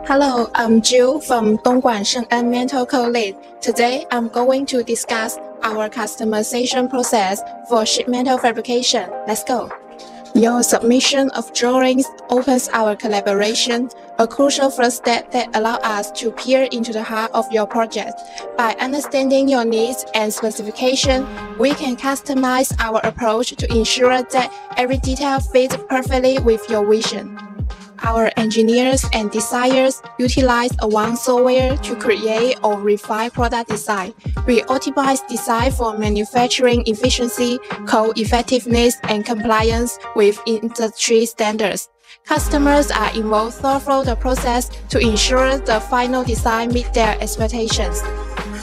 Hello, I'm Jill from Dongguan Shengen Mental Co-Lead. Today, I'm going to discuss our customization process for sheet metal fabrication. Let's go. Your submission of drawings opens our collaboration, a crucial first step that allows us to peer into the heart of your project. By understanding your needs and specification, we can customize our approach to ensure that every detail fits perfectly with your vision. Our engineers and designers utilize one software to create or refine product design. We optimize design for manufacturing efficiency, cost-effectiveness, and compliance with industry standards. Customers are involved throughout the process to ensure the final design meets their expectations.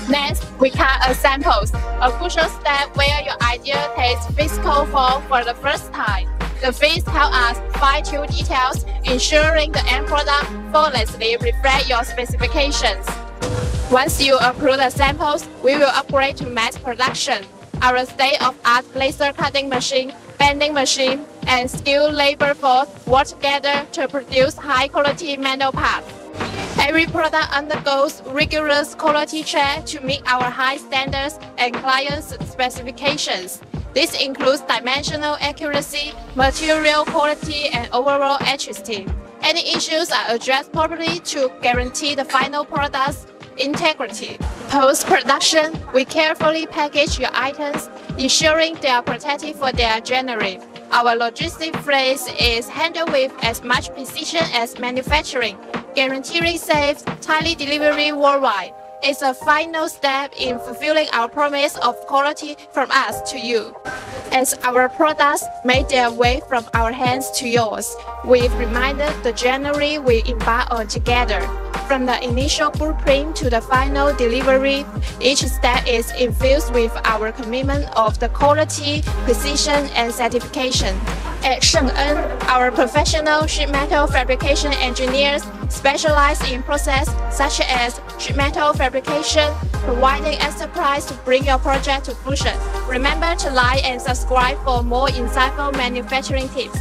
Next, we cut samples, a crucial step where your idea takes physical form for the first time. The phase helps us fine-tune details, ensuring the end product flawlessly reflects your specifications. Once you approve the samples, we will upgrade to mass production. Our state-of-art laser cutting machine, bending machine, and skilled labor force work together to produce high-quality metal parts. Every product undergoes rigorous quality check to meet our high standards and clients' specifications. This includes dimensional accuracy, material quality, and overall accuracy. Any issues are addressed properly to guarantee the final product's integrity. Post-production, we carefully package your items, ensuring they are protected for their journey. Our logistic phase is handled with as much precision as manufacturing, guaranteeing safe, timely delivery worldwide. It's a final step in fulfilling our promise of quality from us to you. As our products make their way from our hands to yours, we've reminded the journey we embark on together. From the initial blueprint to the final delivery, each step is infused with our commitment of the quality, precision, and certification. At Shengen, our professional sheet metal fabrication engineers specialize in processes such as sheet metal fabrication, providing expertise to bring your project to fruition. Remember to like and subscribe for more insightful manufacturing tips.